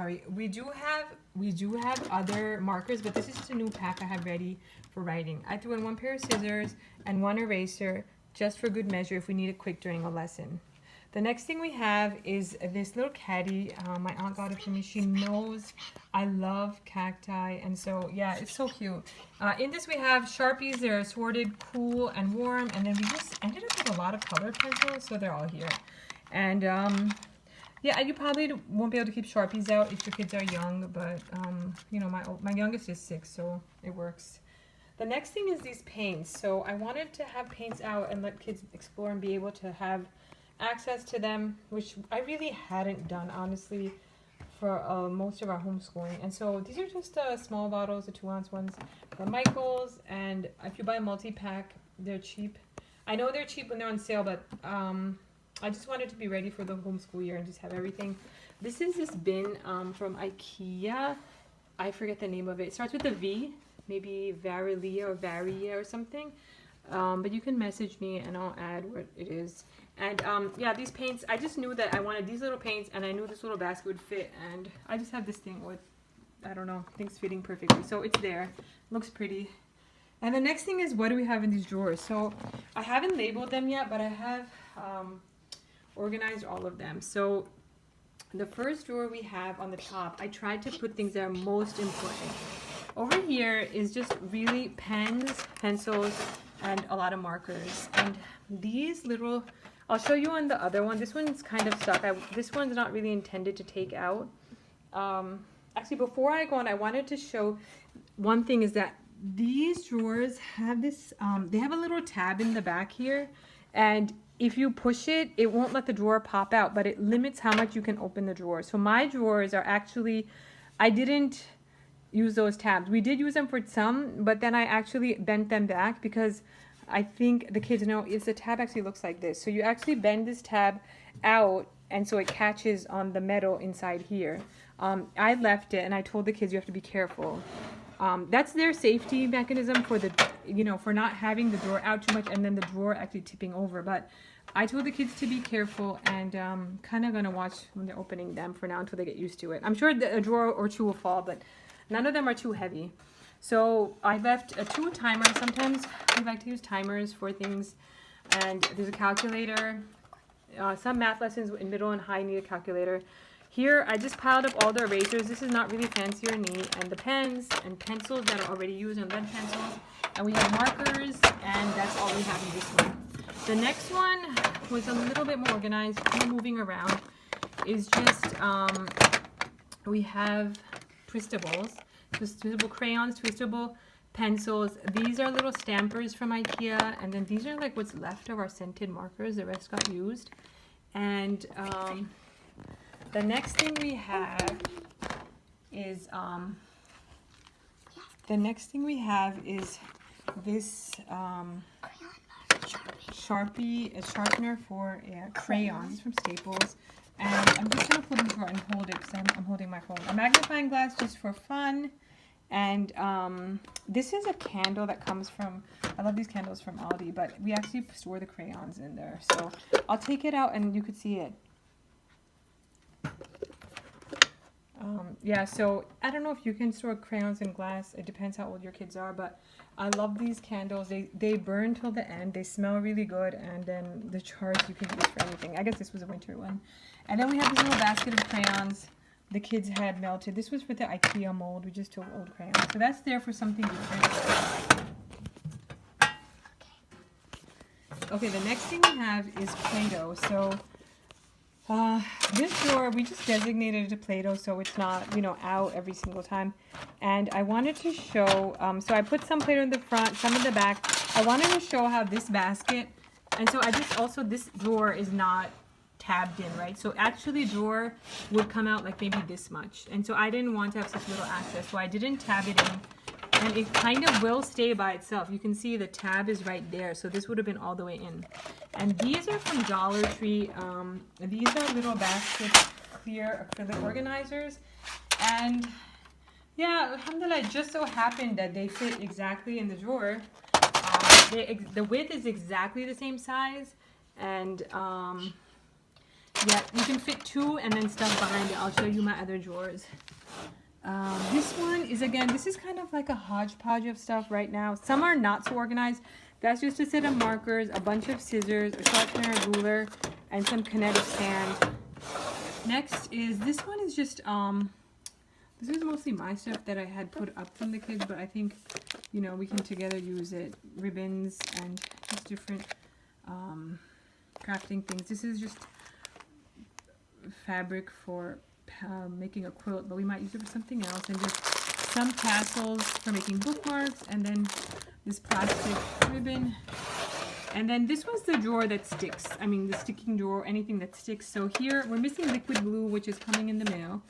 Sorry, we do have other markers, but this is just a new pack I have ready for writing. I threw in one pair of scissors and one eraser just for good measure if we need it quick during a lesson. The next thing we have is this little caddy. My aunt got it for me. She knows I love cacti, and so yeah, it's so cute. In this we have Sharpies. They're assorted, cool and warm, and then we just ended up with a lot of colored pencils, so they're all here. And yeah, you probably won't be able to keep Sharpies out if your kids are young, but you know, my youngest is 6, so it works. The next thing is these paints. So I wanted to have paints out and let kids explore and be able to have access to them, which I really hadn't done, honestly, for most of our homeschooling. And so these are just small bottles, the 2-ounce ones from Michael's, and if you buy a multi-pack, they're cheap. I know they're cheap when they're on sale, but I just wanted to be ready for the homeschool year and just have everything. This is this bin from IKEA. I forget the name of it. It starts with a V, maybe Varilia or Varia or something. But you can message me and I'll add what it is. And yeah, these paints, I just knew that I wanted these little paints and I knew this little basket would fit. And I just have this thing with, I don't know, things fitting perfectly. So it's there. Looks pretty. And the next thing is, what do we have in these drawers? So I haven't labeled them yet, but I have organized all of them. So the first drawer we have on the top, I tried to put things that are most important. Over here is just really pens, pencils, and a lot of markers. And these little, I'll show you on the other one. This one's kind of stuck. This one's not really intended to take out. Actually, before I go on, I wanted to show one thing is that these drawers have this, they have a little tab in the back here. And if you push it, it won't let the drawer pop out, but it limits how much you can open the drawer. So my drawers are actually, I didn't use those tabs. We did use them for some, but then I actually bent them back because I think the kids know the tab actually looks like this. So you actually bend this tab out, and so it catches on the metal inside here. I left it, and I told the kids you have to be careful. That's their safety mechanism for the, you know, for not having the drawer out too much and then the drawer actually tipping over. But I told the kids to be careful, and kind of gonna watch when they're opening them for now until they get used to it. I'm sure a drawer or two will fall, but none of them are too heavy. So I left 2 timers. Sometimes we like to use timers for things. And there's a calculator. Some math lessons in middle and high need a calculator. Here I just piled up all the erasers. This is not really fancy or neat. And the pens and pencils that are already used, and lead pencils. And we have markers, and that's all we have in this one. The next one was a little bit more organized, moving around, is just, we have twistables, twistable crayons, twistable pencils. These are little stampers from IKEA, and then these are like what's left of our scented markers. The rest got used. And the next thing we have is this Sharpie, a sharpener for crayons from Staples. And I'm just going to put it in the drawer and hold it because I'm holding my phone. A magnifying glass just for fun. And this is a candle that comes from, I love these candles from Aldi, but we actually store the crayons in there. So I'll take it out and you could see it. Yeah, so I don't know if you can store crayons in glass. It depends how old your kids are, but I love these candles. They burn till the end. They smell really good, and then the charge you can use for anything. I guess this was a winter one. And then we have this little basket of crayons the kids had melted. This was for the IKEA mold. We just took old crayons. So that's there for something different. Okay, the next thing we have is Play-Doh. So this drawer, we just designated it to Play-Doh so it's not, you know, out every single time. And I wanted to show, so I put some Play-Doh in the front, some in the back. I wanted to show how this basket, and so I just also, this drawer is not tabbed in, right? So actually drawer would come out like maybe this much. And so I didn't want to have such little access, so I didn't tab it in. And it kind of will stay by itself. You can see the tab is right there. So this would have been all the way in. And these are from Dollar Tree. These are little basket clear acrylic organizers. And yeah, alhamdulillah, it just so happened that they fit exactly in the drawer. The width is exactly the same size. And Yeah, you can fit 2 and then stuff behind it. I'll show you my other drawers. This one is, again, this is kind of like a hodgepodge of stuff right now. Some are not so organized. That's just a set of markers, a bunch of scissors, a sharpener, a ruler, and some kinetic sand. Next is, this one is just, this is mostly my stuff that I had put up from the kids, but I think, you know, we can together use it. Ribbons and just different crafting things. This is just fabric for making a quilt, but we might use it for something else. And just some tassels for making bookmarks, and then this plastic ribbon. And then this was the drawer that sticks. I mean, the sticking drawer, anything that sticks. So here we're missing liquid glue, which is coming in the mail.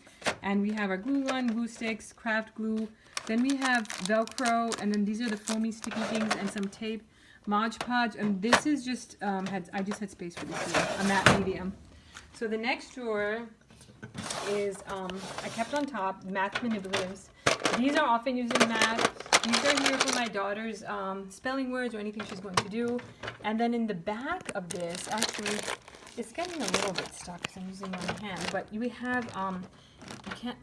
And we have our glue gun, glue sticks, craft glue. Then we have Velcro, and then these are the foamy sticky things, and some tape, Mod Podge. And this is just, I just had space for this here, a matte medium. So the next drawer is, I kept on top, math manipulatives. These are often used in math. These are here for my daughter's spelling words or anything she's going to do. And then in the back of this, actually, it's getting a little bit stuck because I'm using one hand. But we have,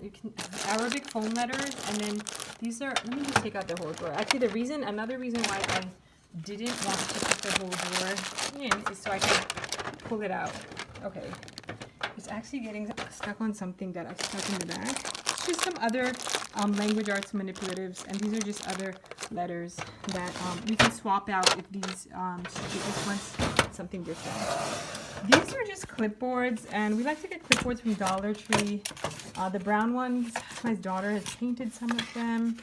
you can Arabic phone letters, and then these are. Let me just take out the whole drawer. Actually, another reason why I didn't want to put the whole drawer in is so I can pull it out. Okay, it's actually getting stuck on something that I stuck in the back. It's just some other language arts manipulatives, and these are just other letters that we can swap out if these this one's something different. These are just clipboards, and we like to get clipboards from Dollar Tree. The brown ones, my daughter has painted some of them.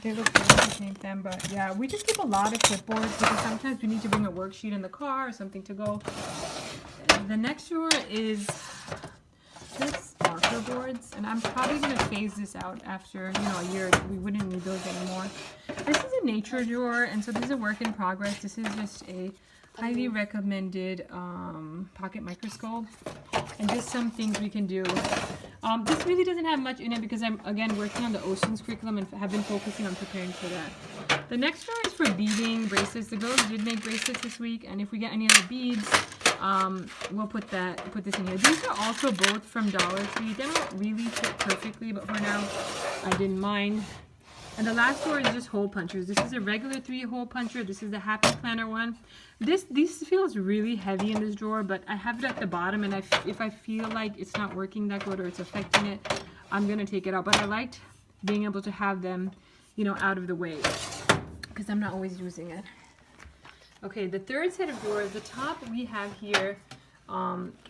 They look good to paint them, but yeah, we just keep a lot of clipboards because sometimes we need to bring a worksheet in the car or something to go. The next drawer is just marker boards, and I'm probably going to phase this out after, you know, a year. We wouldn't need those anymore. This is a nature drawer, and so this is a work in progress. This is just a highly recommended pocket microscope, and just some things we can do. This really doesn't have much in it because I'm, again, working on the oceans curriculum and have been focusing on preparing for that. The next drawer is for beading bracelets. The girls did make bracelets this week, and if we get any other beads, we'll put this in here. These are also both from Dollar Tree. They don't really fit perfectly, but for now, I didn't mind. And the last drawer is just hole punchers. This is a regular 3-hole puncher. This is the Happy Planner one. This feels really heavy in this drawer, but I have it at the bottom, and if I feel like it's not working that good or it's affecting it, I'm gonna take it out. But I liked being able to have them, you know, out of the way because I'm not always using it. Okay, the third set of drawers, the top we have here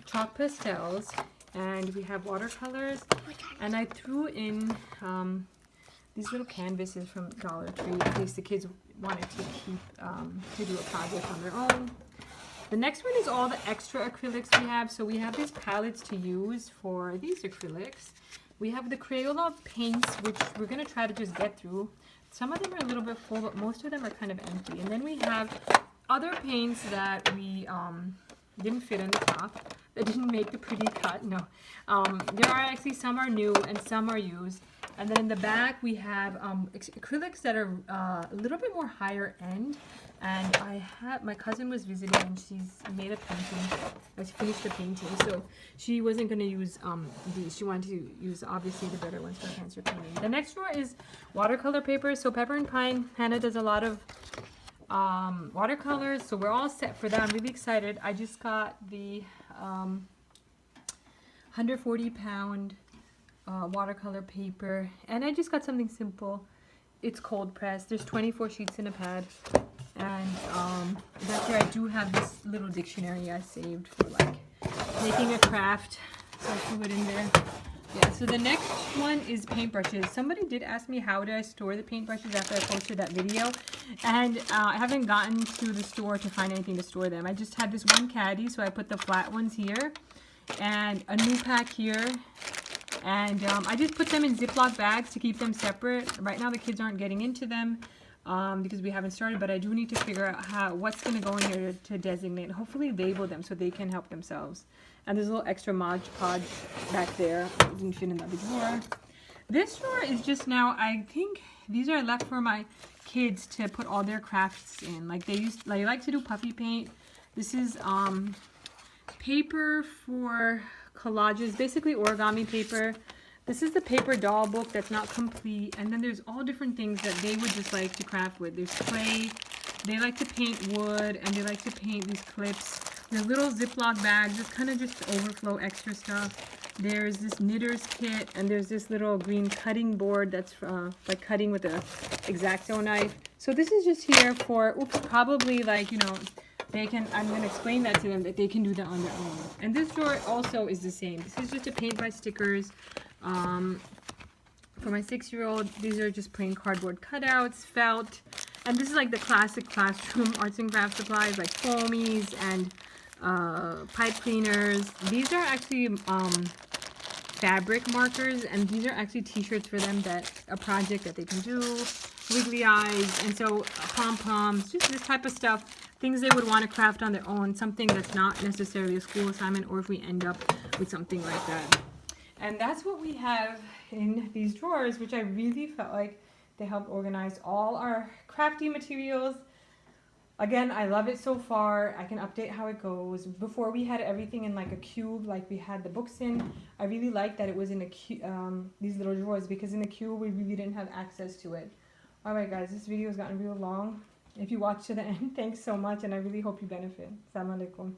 chalk pastels, and we have watercolors, and I threw in these little canvases from Dollar Tree in case the kids wanted to keep to do a project on their own. The next one is all the extra acrylics we have. So we have these palettes to use for these acrylics. We have the Crayola paints, which we're going to try to just get through. Some of them are a little bit full, but most of them are kind of empty. And then we have other paints that we didn't fit in the top, that didn't make a pretty cut. No, there are actually some are new and some are used. And then in the back we have acrylics that are a little bit more higher end. And my cousin was visiting, and she's made a painting. She finished the painting, so she wasn't going to use these. She wanted to use obviously the better ones for cancer painting. The next drawer is watercolor paper. So Pepper and Pine, Hannah does a lot of watercolors, so we're all set for that. I'm really excited. I just got the 140-pound watercolor paper, and I just got something simple. It's cold pressed. There's 24 sheets in a pad, and that's where I do have this little dictionary I saved for like making a craft, so I threw it in there. Yeah, so the next one is paintbrushes. Somebody did ask me how did I store the paintbrushes after I posted that video, and I haven't gotten to the store to find anything to store them. I just had this one caddy, so I put the flat ones here, and a new pack here, and I just put them in Ziploc bags to keep them separate. Right now the kids aren't getting into them because we haven't started, but I do need to figure out what's going to go in here to designate, hopefully label them so they can help themselves. And there's a little extra Mod Podge back there. Didn't fit in the other drawer. This drawer is just now, I think these are left for my kids to put all their crafts in. Like they like to do puffy paint. This is paper for collages, basically origami paper. This is the paper doll book that's not complete. And then there's all different things that they would just like to craft with. There's clay. They like to paint wood, and they like to paint these clips. There's little Ziploc bags. It's kind of just overflow extra stuff. There's this knitter's kit, and there's this little green cutting board that's like cutting with a X-Acto knife. So this is just here for, probably like, you know, they can, I'm going to explain that to them, that they can do that on their own. And this drawer also is the same. This is just a paint by stickers. For my 6-year-old, these are just plain cardboard cutouts, felt. And this is like the classic classroom arts and craft supplies, like foamies and pipe cleaners. These are actually fabric markers, and these are actually t-shirts for them, that a project that they can do, wiggly eyes, and so pom-poms, just this type of stuff, things they would want to craft on their own, something that's not necessarily a school assignment, or if we end up with something like that. And that's what we have in these drawers, which I really felt like they helped organize all our crafty materials. Again, I love it so far. I can update how it goes. Before, we had everything in like a cube, like we had the books in. I really liked that it was in a these little drawers, because in the cube we really didn't have access to it. All right, guys, this video has gotten real long. If you watched to the end, thanks so much, and I really hope you benefit. Assalamu alaikum.